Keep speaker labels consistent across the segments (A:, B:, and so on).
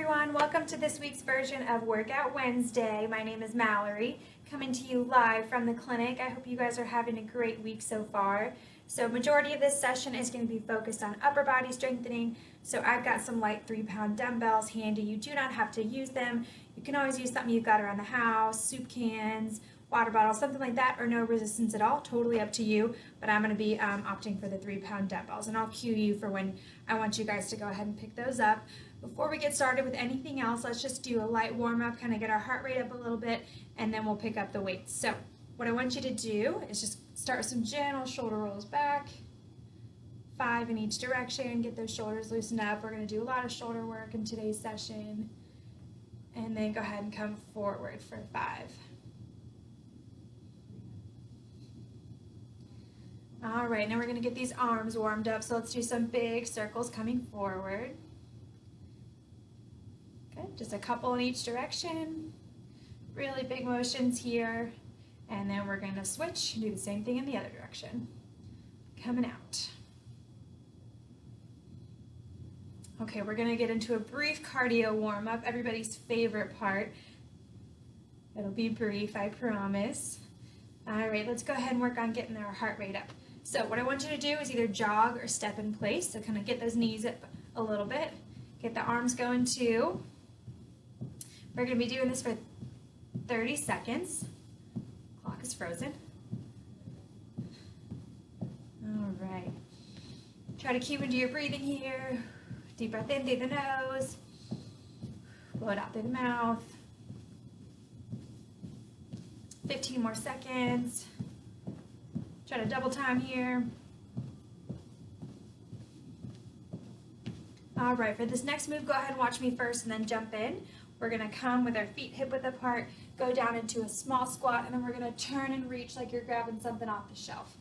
A: everyone, welcome to this week's version of Workout Wednesday. My name is Mallory, coming to you live from the clinic. I hope you guys are having a great week so far. So majority of this session is going to be focused on upper body strengthening. So I've got some light 3-pound dumbbells handy. You do not have to use them. You can always use something you've got around the house, soup cans, water bottles, something like that, or no resistance at all, totally up to you, but I'm going to be opting for the 3-pound dumbbells, and I'll cue you for when I want you guys to go ahead and pick those up. Before we get started with anything else, let's just do a light warm-up, kind of get our heart rate up a little bit, and then we'll pick up the weights. So what I want you to do is just start with some gentle shoulder rolls back, 5 in each direction, get those shoulders loosened up. We're going to do a lot of shoulder work in today's session, and then go ahead and come forward for 5. All right, now we're going to get these arms warmed up, so let's do some big circles coming forward. Good, just a couple in each direction. Really big motions here. And then we're going to switch and do the same thing in the other direction. Coming out. Okay, we're going to get into a brief cardio warm-up, everybody's favorite part. It'll be brief, I promise. All right, let's go ahead and work on getting our heart rate up. So what I want you to do is either jog or step in place. So kind of get those knees up a little bit. Get the arms going too. We're going to be doing this for 30 seconds. Clock is frozen. All right. Try to cue into your breathing here. Deep breath in through the nose. Blow it out through the mouth. 15 more seconds. Try to double time here. All right, for this next move, go ahead and watch me first and then jump in. We're gonna come with our feet hip width apart, go down into a small squat, and then we're gonna turn and reach like you're grabbing something off the shelf.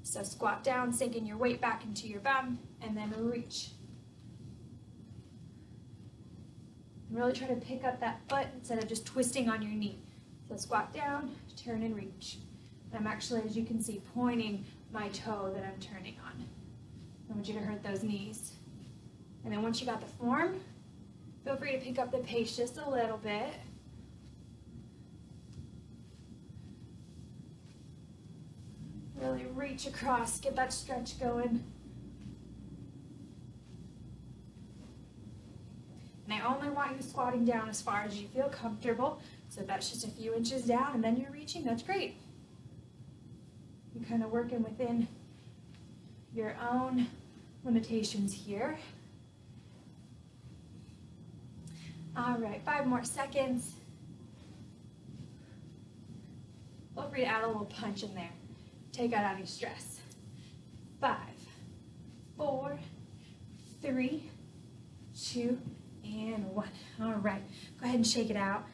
A: So squat down, sinking your weight back into your bum, and then reach. And really try to pick up that foot instead of just twisting on your knee. So squat down, turn and reach. I'm actually, as you can see, pointing my toe that I'm turning on. I want you to hurt those knees. And then once you got the form, feel free to pick up the pace just a little bit. Really reach across, get that stretch going. And I only want you squatting down as far as you feel comfortable. So if that's just a few inches down and then you're reaching, that's great. You're kind of working within your own limitations here. All right, 5 more seconds. Feel free to add a little punch in there. Take out any stress. 5, 4, 3, 2, and 1. All right, go ahead and shake it out.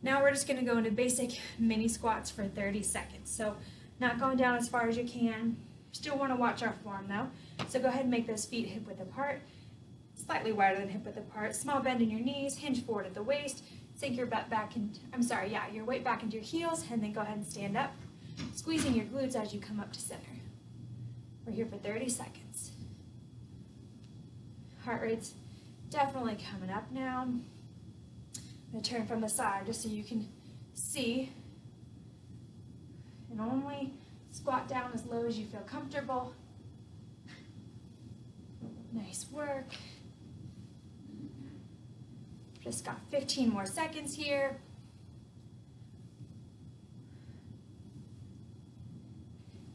A: Now we're just going to go into basic mini squats for 30 seconds. So not going down as far as you can. Still want to watch our form though. So go ahead and make those feet hip width apart. Slightly wider than hip width apart. Small bend in your knees, hinge forward at the waist. Sink your butt back in, your weight back into your heels, and then go ahead and stand up. Squeezing your glutes as you come up to center. We're here for 30 seconds. Heart rate's definitely coming up now. I'm going to turn from the side just so you can see. And only squat down as low as you feel comfortable. Nice work. Just got 15 more seconds here.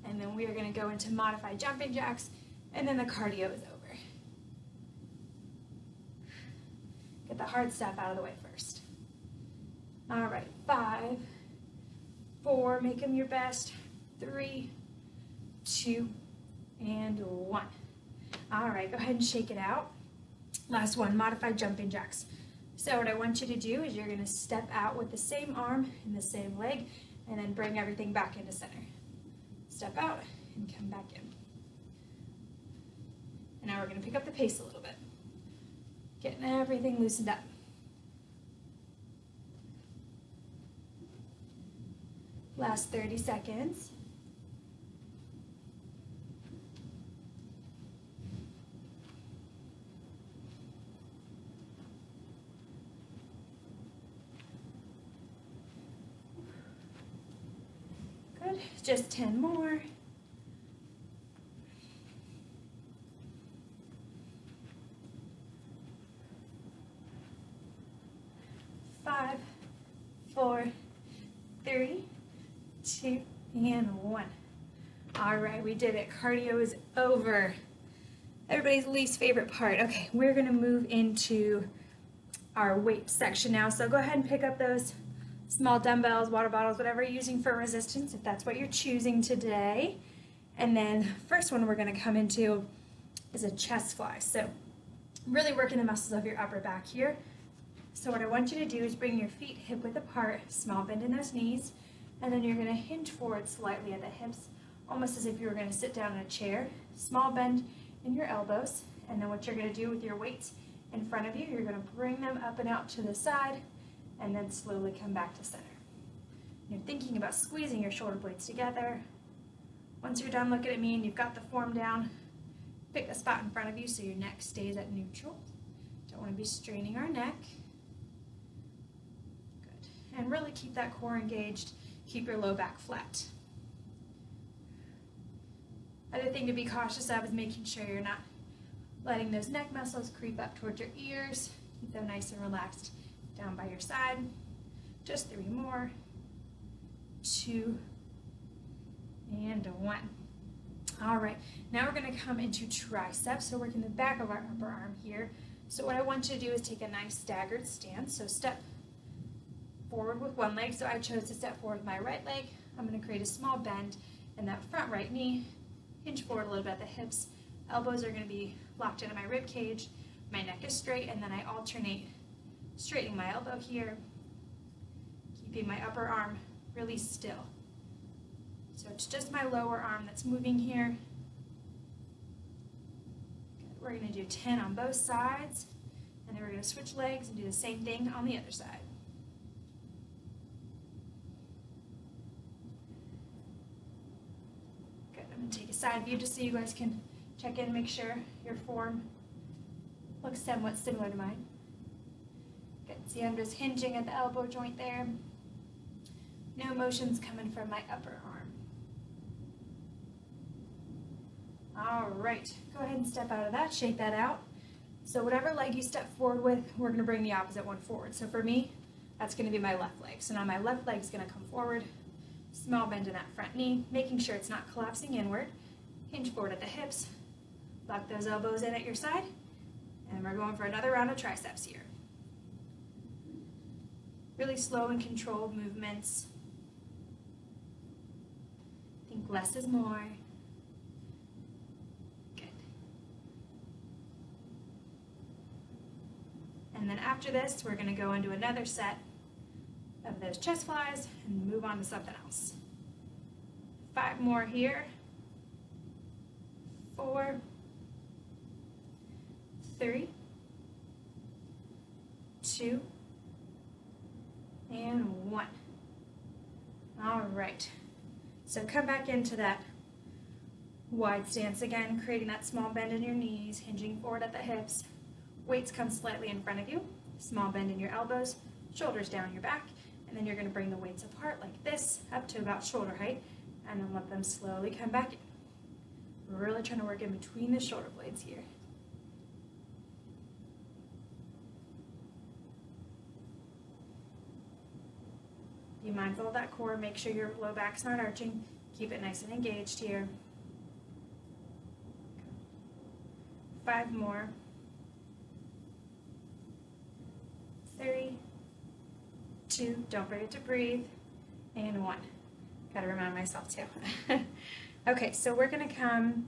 A: And then we are going to go into modified jumping jacks, and then the cardio is over. Get the hard stuff out of the way first. All right, 5, 4, make them your best. 3, 2, and 1. All right, go ahead and shake it out. Last one, modified jumping jacks. So what I want you to do is you're going to step out with the same arm and the same leg, and then bring everything back into center. Step out and come back in. And now we're going to pick up the pace a little bit. Getting everything loosened up. Last 30 seconds. Good. Just 10 more. 5, 4, 3, 2, and 1. All right, we did it. Cardio is over. Everybody's least favorite part. Okay, we're gonna move into our weight section now. So go ahead and pick up those small dumbbells, water bottles, whatever you're using for resistance, if that's what you're choosing today. And then first one we're gonna come into is a chest fly. So really working the muscles of your upper back here. So what I want you to do is bring your feet hip width apart, small bend in those knees, and then you're gonna hinge forward slightly at the hips, almost as if you were gonna sit down in a chair. Small bend in your elbows, and then what you're gonna do with your weights in front of you, you're gonna bring them up and out to the side, and then slowly come back to center. You're thinking about squeezing your shoulder blades together. Once you're done looking at me and you've got the form down, pick a spot in front of you so your neck stays at neutral. Don't wanna be straining our neck. Good, and really keep that core engaged. Keep your low back flat. Other thing to be cautious of is making sure you're not letting those neck muscles creep up towards your ears. Keep them nice and relaxed down by your side. Just 3 more. 2 and 1. All right, now we're gonna come into triceps. So working the back of our upper arm here. So what I want you to do is take a nice staggered stance. So step forward with one leg. So I chose to step forward with my right leg. I'm gonna create a small bend in that front right knee. Hinge forward a little bit at the hips. Elbows are gonna be locked into my rib cage. My neck is straight, and then I alternate straightening my elbow here, keeping my upper arm really still. So it's just my lower arm that's moving here. Good. We're gonna do 10 on both sides, and then we're gonna switch legs and do the same thing on the other side. Good, I'm gonna take a side view just so you guys can check in, make sure your form looks somewhat similar to mine. Good, see I'm just hinging at the elbow joint there. No motions coming from my upper arm. All right, go ahead and step out of that, shake that out. So whatever leg you step forward with, we're gonna bring the opposite one forward. So for me, that's gonna be my left leg. So now my left leg's gonna come forward, small bend in that front knee, making sure it's not collapsing inward. Hinge forward at the hips, lock those elbows in at your side, and we're going for another round of triceps here. Really slow and controlled movements. Think less is more. Good. And then after this, we're gonna go into another set of those chest flies and move on to something else. 5 more here. 4, 3, 2, and 1. All right. So come back into that wide stance again, creating that small bend in your knees, hinging forward at the hips. Weights come slightly in front of you. Small bend in your elbows, shoulders down your back, and then you're going to bring the weights apart like this, up to about shoulder height, and then let them slowly come back in. We're really trying to work in between the shoulder blades here. Be mindful of that core. Make sure your low back's not arching. Keep it nice and engaged here. 5 more. 3, 2, don't forget to breathe, and 1. Gotta remind myself too. Okay, so we're gonna come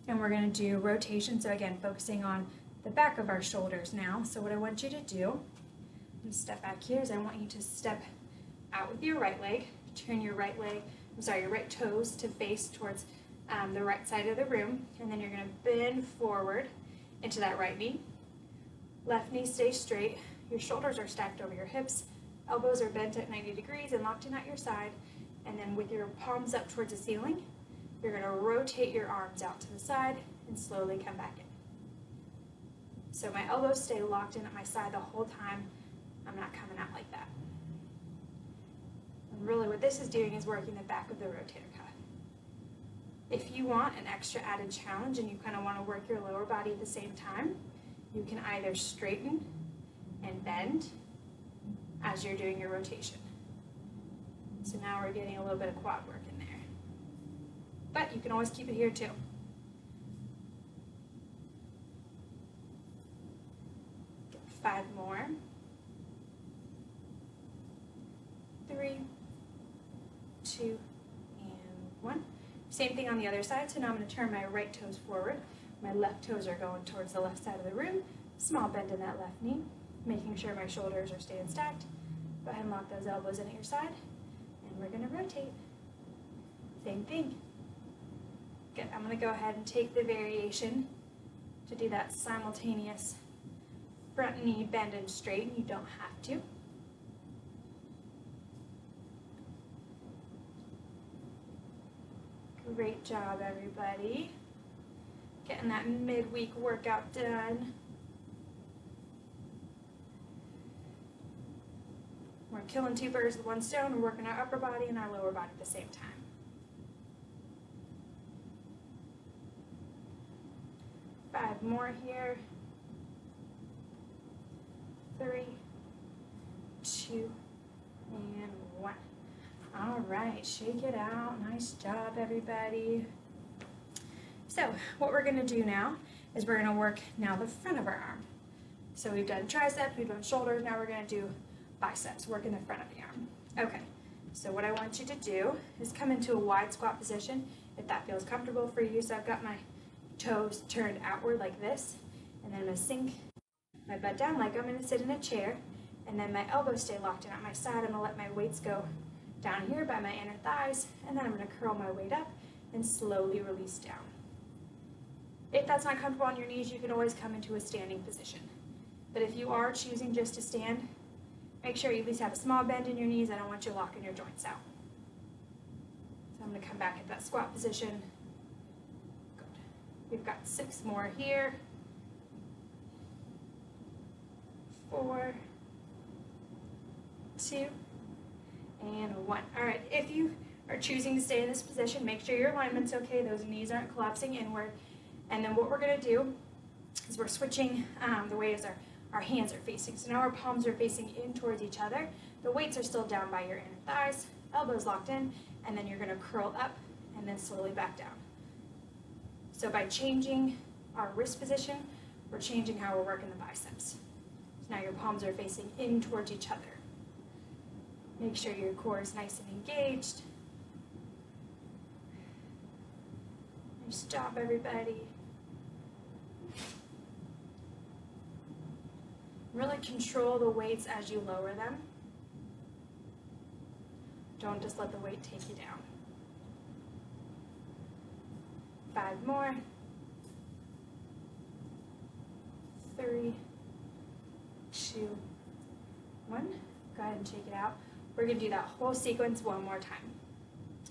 A: and we're gonna do rotation. So again, focusing on the back of our shoulders now. So what I want you to do, and step back here, is I want you to step out with your right leg, turn your right toes to face towards the right side of the room, and then you're gonna bend forward into that right knee. Left knee stays straight, your shoulders are stacked over your hips, elbows are bent at 90 degrees and locked in at your side, and then with your palms up towards the ceiling, you're gonna rotate your arms out to the side and slowly come back in. So my elbows stay locked in at my side the whole time. I'm not coming out like that. And really what this is doing is working the back of the rotator cuff. If you want an extra added challenge and you kind of want to work your lower body at the same time, you can either straighten and bend as you're doing your rotation. So now we're getting a little bit of quad work in there. But you can always keep it here too. Get 5 more. 3, 2, and 1. Same thing on the other side. So now I'm going to turn my right toes forward. My left toes are going towards the left side of the room. Small bend in that left knee, making sure my shoulders are staying stacked. Go ahead and lock those elbows in at your side. And we're going to rotate. Same thing. Good. I'm going to go ahead and take the variation to do that simultaneous front knee bend and straighten. You don't have to. Great job, everybody. Getting that midweek workout done. We're killing 2 birds with 1 stone. We're working our upper body and our lower body at the same time. 5 more here. 3, 2, and 1. All right, shake it out. Nice job, everybody. So what we're gonna do now is we're gonna work now the front of our arm. So we've done triceps, we've done shoulders, now we're gonna do biceps, working the front of the arm. Okay, so what I want you to do is come into a wide squat position if that feels comfortable for you. So I've got my toes turned outward like this, and then I'm gonna sink my butt down like I'm gonna sit in a chair, and then my elbows stay locked in at my side. I'm gonna let my weights go down here by my inner thighs, and then I'm gonna curl my weight up and slowly release down. If that's not comfortable on your knees, you can always come into a standing position. But if you are choosing just to stand, make sure you at least have a small bend in your knees. I don't want you locking your joints out. So I'm gonna come back at that squat position. Good. We've got 6 more here. 4, 2, and 1. All right, if you are choosing to stay in this position, make sure your alignment's okay. Those knees aren't collapsing inward. And then what we're gonna do is we're switching the way our hands are facing. So now our palms are facing in towards each other. The weights are still down by your inner thighs, elbows locked in, and then you're gonna curl up and then slowly back down. So by changing our wrist position, we're changing how we're working the biceps. So now your palms are facing in towards each other. Make sure your core is nice and engaged. Nice job, everybody. Really control the weights as you lower them. Don't just let the weight take you down. 5 more. 3, 2, 1. Go ahead and shake it out. We're going to do that whole sequence one more time.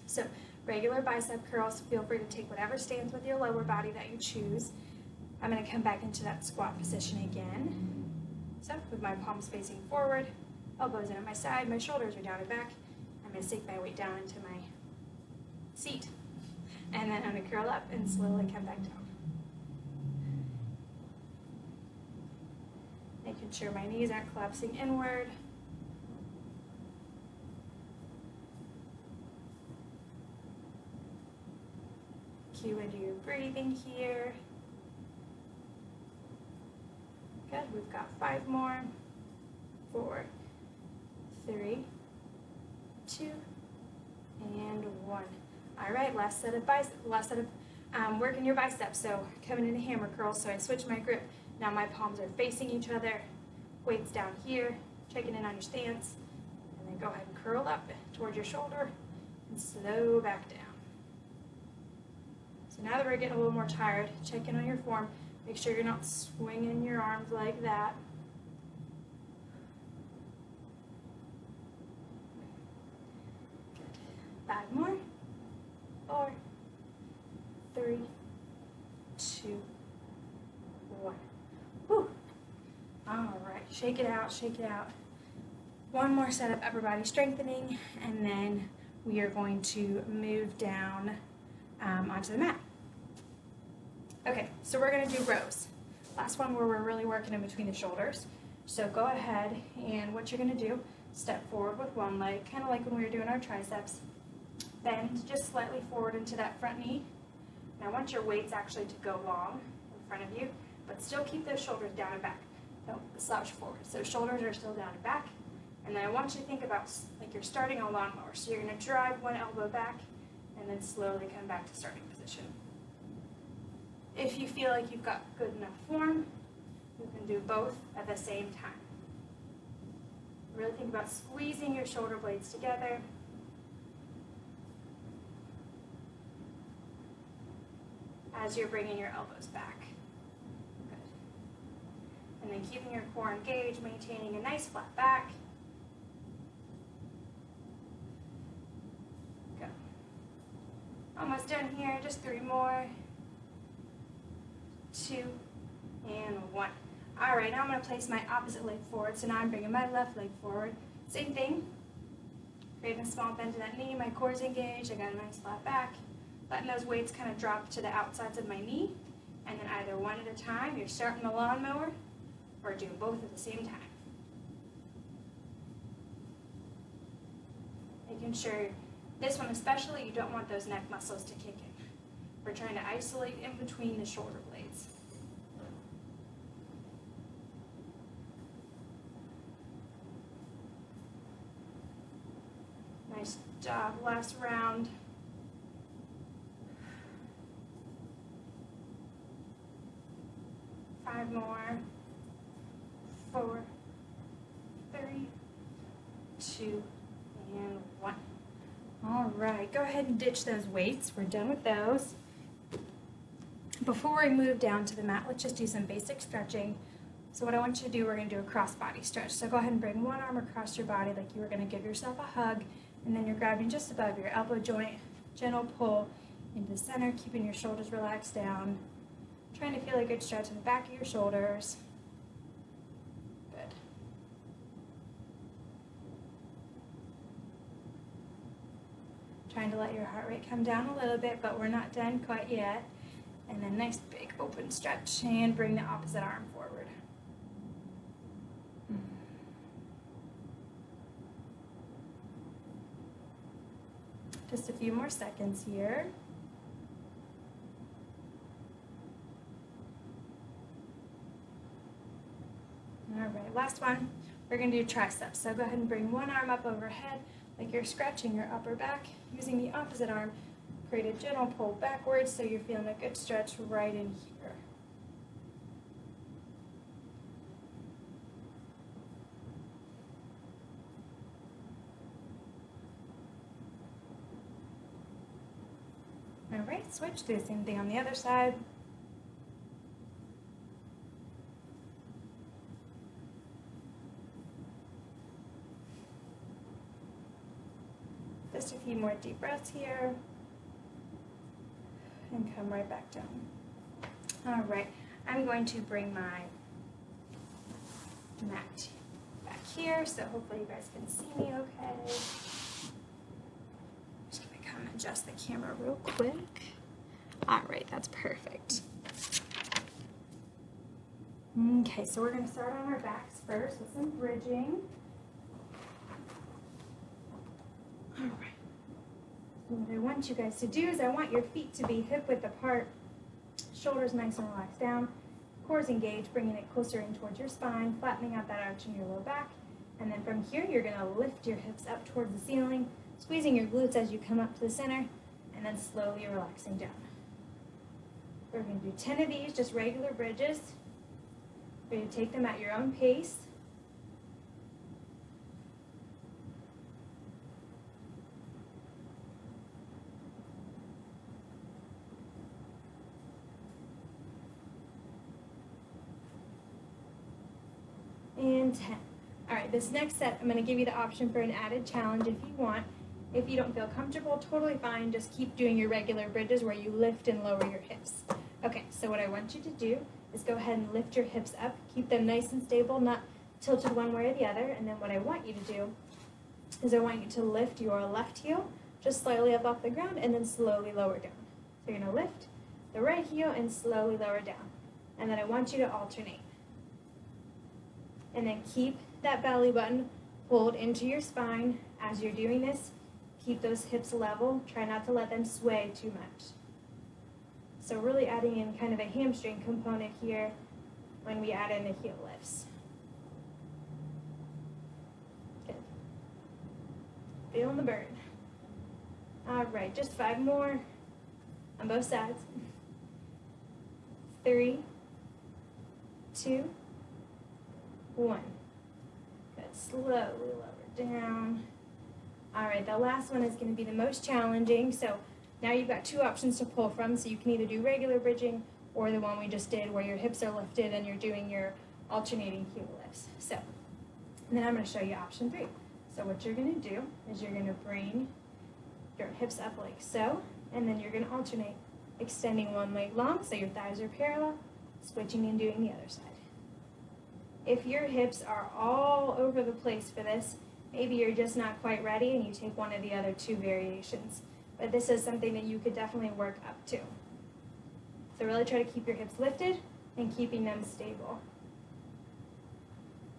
A: So regular bicep curls, feel free to take whatever stance with your lower body that you choose. I'm going to come back into that squat position again. So with my palms facing forward, elbows in at my side, my shoulders are down and back. I'm going to sink my weight down into my seat. And then I'm going to curl up and slowly come back down. Making sure my knees aren't collapsing inward. Cue into your breathing here. Good, we've got 5 more. 4, 3, 2, and 1. All right, last set of working your biceps. So coming into hammer curls. So I switch my grip. Now my palms are facing each other. Weights down here. Checking in on your stance, and then go ahead and curl up towards your shoulder and slow back down. So now that we're getting a little more tired, check in on your form. Make sure you're not swinging your arms like that. Good. 5 more. 4, 3, 2, 1. Whew. All right, shake it out, shake it out. one more set of upper body strengthening, and then we are going to move down onto the mat. Okay, so we're gonna do rows. Last one where we're really working in between the shoulders. So go ahead, and what you're gonna do, step forward with one leg, kind of like when we were doing our triceps. Bend just slightly forward into that front knee. And I want your weights actually to go long in front of you, but still keep those shoulders down and back. Don't slouch forward. So shoulders are still down and back. And then I want you to think about like you're starting a lawnmower. So you're gonna drive one elbow back and then slowly come back to starting position. If you feel like you've got good enough form, you can do both at the same time. Really think about squeezing your shoulder blades together. As you're bringing your elbows back. Good. And then keeping your core engaged, maintaining a nice flat back. Go. Almost done here, just 3 more. 2 and 1. All right, now I'm going to place my opposite leg forward. So now I'm bringing my left leg forward. Same thing. Creating a small bend to that knee. My core's engaged. I got a nice flat back. Letting those weights kind of drop to the outsides of my knee. And then either one at a time, you're starting the lawnmower, or doing both at the same time. Making sure, this one especially, you don't want those neck muscles to kick in. We're trying to isolate in between the shoulder blades. Nice job, last round. Five more. 4, 3, 2, and 1. All right, go ahead and ditch those weights. We're done with those. Before we move down to the mat, let's just do some basic stretching. So what I want you to do, we're going to do a cross body stretch. So go ahead and bring one arm across your body like you were going to give yourself a hug, and then you're grabbing just above your elbow joint, gentle pull into the center, keeping your shoulders relaxed down. Trying to feel a good stretch in the back of your shoulders. Good. Trying to let your heart rate come down a little bit, but we're not done quite yet. And then nice big open stretch, and bring the opposite arm forward. Just a few more seconds here. All right, last one. We're going to do triceps. So go ahead and bring one arm up overhead like you're scratching your upper back. Using the opposite arm, create a gentle pull backwards so you're feeling a good stretch right in here. All right, switch. Do the same thing on the other side. Just a few more deep breaths here. And come right back down. All right, I'm going to bring my mat back here, so hopefully you guys can see me okay. Just gonna come adjust the camera real quick. All right, that's perfect. Okay, so we're gonna start on our backs first with some bridging. All right. So what I want you guys to do is I want your feet to be hip width apart, shoulders nice and relaxed down, core's engaged, bringing it closer in towards your spine, flattening out that arch in your low back. And then from here, you're gonna lift your hips up towards the ceiling, squeezing your glutes as you come up to the center, and then slowly relaxing down. We're gonna do 10 of these, just regular bridges. We're gonna take them at your own pace. And 10. All right, this next set, I'm going to give you the option for an added challenge if you want. If you don't feel comfortable, totally fine. Just keep doing your regular bridges where you lift and lower your hips. Okay, so what I want you to do is go ahead and lift your hips up. Keep them nice and stable, not tilted one way or the other, and then what I want you to do is I want you to lift your left heel just slightly up off the ground and then slowly lower down. So you're going to lift the right heel and slowly lower down. And then I want you to alternate. And then keep that belly button pulled into your spine as you're doing this. Keep those hips level. Try not to let them sway too much. So really adding in kind of a hamstring component here when we add in the heel lifts. Good. Feeling the burn. All right, just 5 more on both sides. 3, 2, 1. Good. Slowly lower down. All right, the last one is going to be the most challenging. So now you've got 2 options to pull from. So you can either do regular bridging or the one we just did where your hips are lifted and you're doing your alternating heel lifts. So, and then I'm going to show you option 3. So what you're going to do is you're going to bring your hips up like so, and then you're going to alternate, extending one leg long so your thighs are parallel, switching and doing the other side. If your hips are all over the place for this, maybe you're just not quite ready and you take one of the other 2 variations. But this is something that you could definitely work up to. So really try to keep your hips lifted and keeping them stable.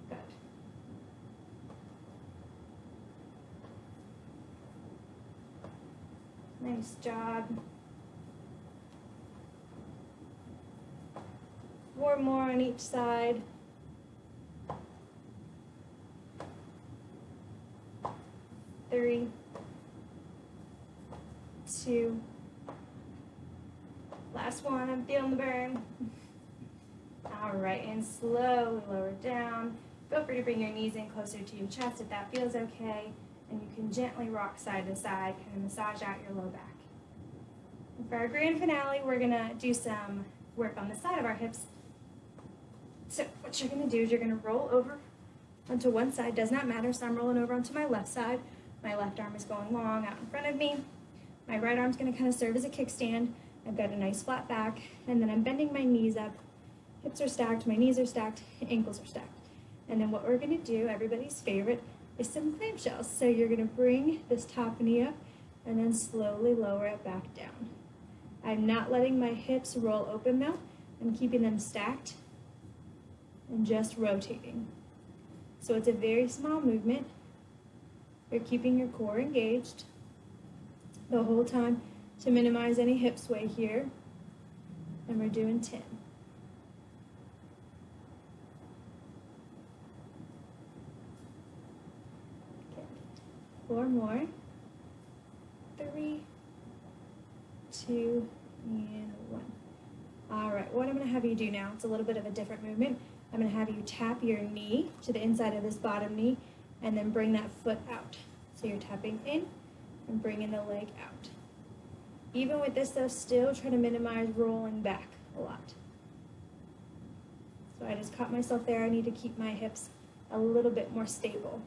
A: Good. Nice job. 4 more on each side. 3, 2. Last one, I'm feeling the burn. All right, and slowly lower down. Feel free to bring your knees in closer to your chest if that feels okay. And you can gently rock side to side, kind of massage out your low back. And for our grand finale, we're gonna do some work on the side of our hips. So what you're gonna do is you're gonna roll over onto one side, does not matter, so I'm rolling over onto my left side. My left arm is going long out in front of me. My right arm's gonna kind of serve as a kickstand. I've got a nice flat back, and then I'm bending my knees up. Hips are stacked, my knees are stacked, ankles are stacked. And then what we're gonna do, everybody's favorite, is some clamshells. So you're gonna bring this top knee up and then slowly lower it back down. I'm not letting my hips roll open though. I'm keeping them stacked and just rotating. So it's a very small movement. You're keeping your core engaged the whole time to minimize any hip sway here. And we're doing 10. Okay. 4 more. 3, 2, and 1. All right, what I'm going to have you do now, it's a little bit of a different movement. I'm going to have you tap your knee to the inside of this bottom knee and then bring that foot out. So you're tapping in and bringing the leg out. Even with this though, still try to minimize rolling back a lot. So I just caught myself there. I need to keep my hips a little bit more stable.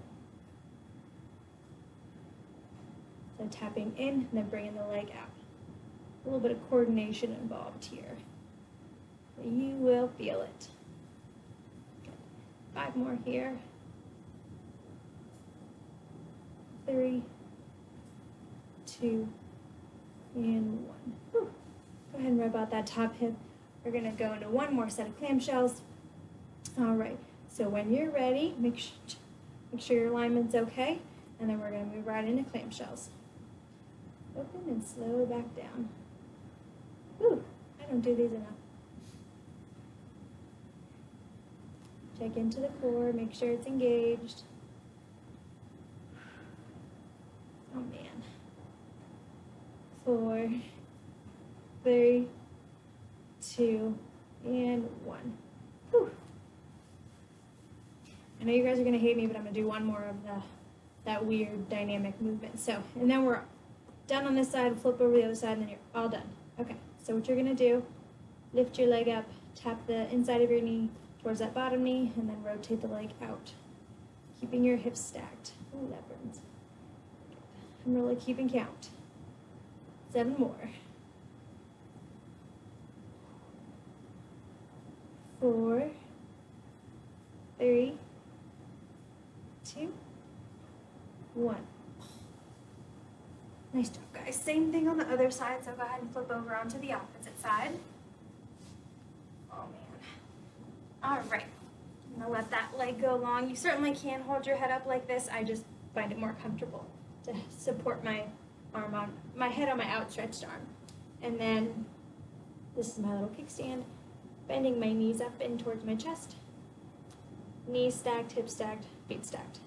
A: So tapping in and then bringing the leg out. A little bit of coordination involved here. But you will feel it. Okay. 5 more here. 3, 2, and 1. Whew. Go ahead and rub out that top hip. We're going to go into one more set of clamshells. All right, so when you're ready, make sure your alignment's okay, and then we're going to move right into clamshells. Open and slow back down. Whew, I don't do these enough. Check into the core, make sure it's engaged. Oh man. 4, 3, 2, and 1. Whew. I know you guys are going to hate me, but I'm going to do one more of that weird dynamic movement. So, and then we're done on this side, flip over the other side, and then you're all done. Okay, so what you're going to do, lift your leg up, tap the inside of your knee towards that bottom knee, and then rotate the leg out, keeping your hips stacked. Ooh, that burns. I'm really keeping count. 7 more. 4, 3, 1. Nice job, guys. Same thing on the other side, so go ahead and flip over onto the opposite side. Oh, man. All right. I'm gonna let that leg go long. You certainly can hold your head up like this. I just find it more comfortable to support my arm on my head on my outstretched arm. And then this is my little kickstand, bending my knees up in towards my chest. Knees stacked, hips stacked, feet stacked.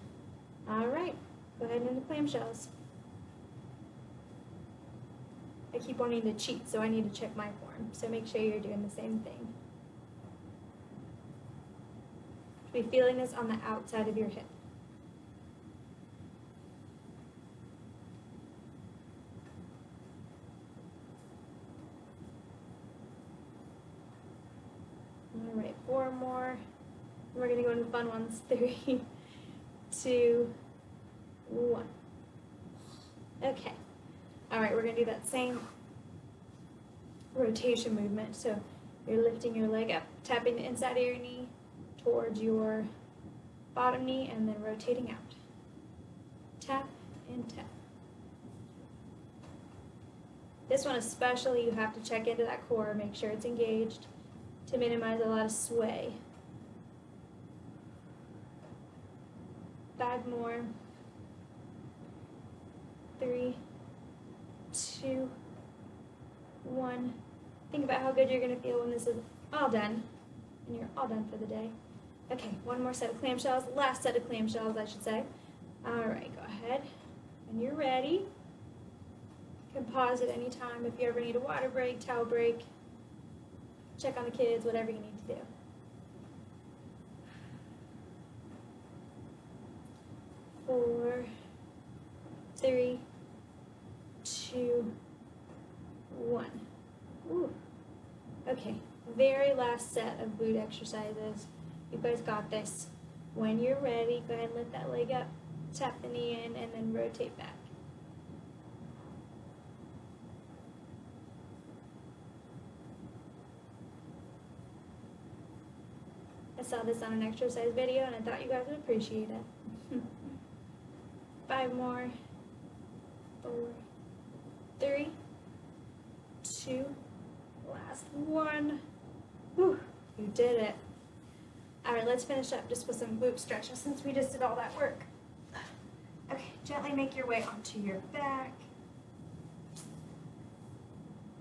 A: All right, go ahead into clamshells. I keep wanting to cheat, so I need to check my form. So make sure you're doing the same thing. Be feeling this on the outside of your hip. All right, 4 more. We're gonna go into the fun ones. 3, 2, 1. Okay. All right, we're gonna do that same rotation movement. So you're lifting your leg up, tapping the inside of your knee towards your bottom knee, and then rotating out. Tap and tap. This one especially, you have to check into that core, make sure it's engaged to minimize a lot of sway. 5 more. 3, 2, 1. Think about how good you're going to feel when this is all done, and you're all done for the day. Okay, 1 more set of clamshells, last set of clamshells, I should say. All right, go ahead. When you're ready, you can pause at any time if you ever need a water break, towel break, check on the kids, whatever you need to do. 4, 3, 2, 1. Ooh. Okay, very last set of glute exercises. You guys got this. When you're ready, go ahead and lift that leg up, tap the knee in, and then rotate back. I saw this on an exercise video and I thought you guys would appreciate it. 5 more. 4, 3, 2, last 1. Whew, you did it. All right, let's finish up just with some glute stretches since we just did all that work. Okay, gently make your way onto your back.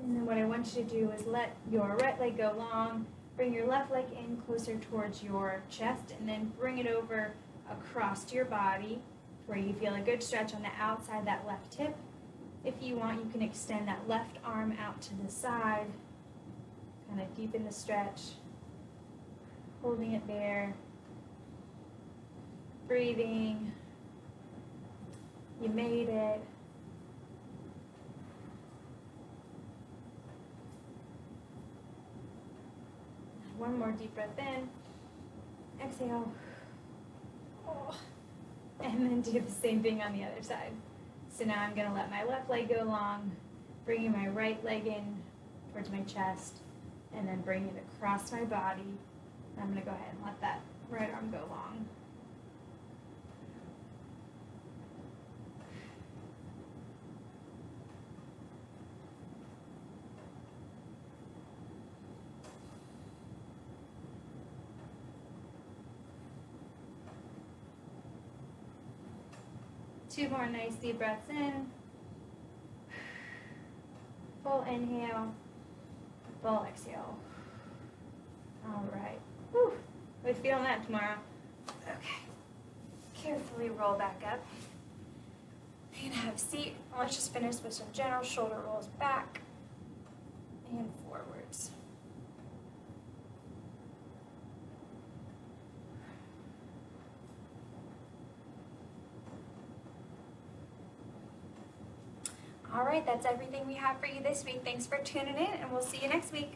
A: And then what I want you to do is let your right leg go long, bring your left leg in closer towards your chest, and then bring it over across to your body where you feel a good stretch on the outside of that left hip. If you want, you can extend that left arm out to the side, kind of deepen the stretch, holding it there, breathing. You made it. One more deep breath in. Exhale. Oh. And then do the same thing on the other side. So now I'm going to let my left leg go long, bringing my right leg in towards my chest, and then bring it across my body. I'm going to go ahead and let that right arm go long. Two more nice deep breaths in. Full inhale, full exhale. All right. Whew. We're feeling that tomorrow. Okay. Carefully roll back up. You can have a seat. Let's just finish with some general shoulder rolls back and forwards. All right, that's everything we have for you this week. Thanks for tuning in, and we'll see you next week.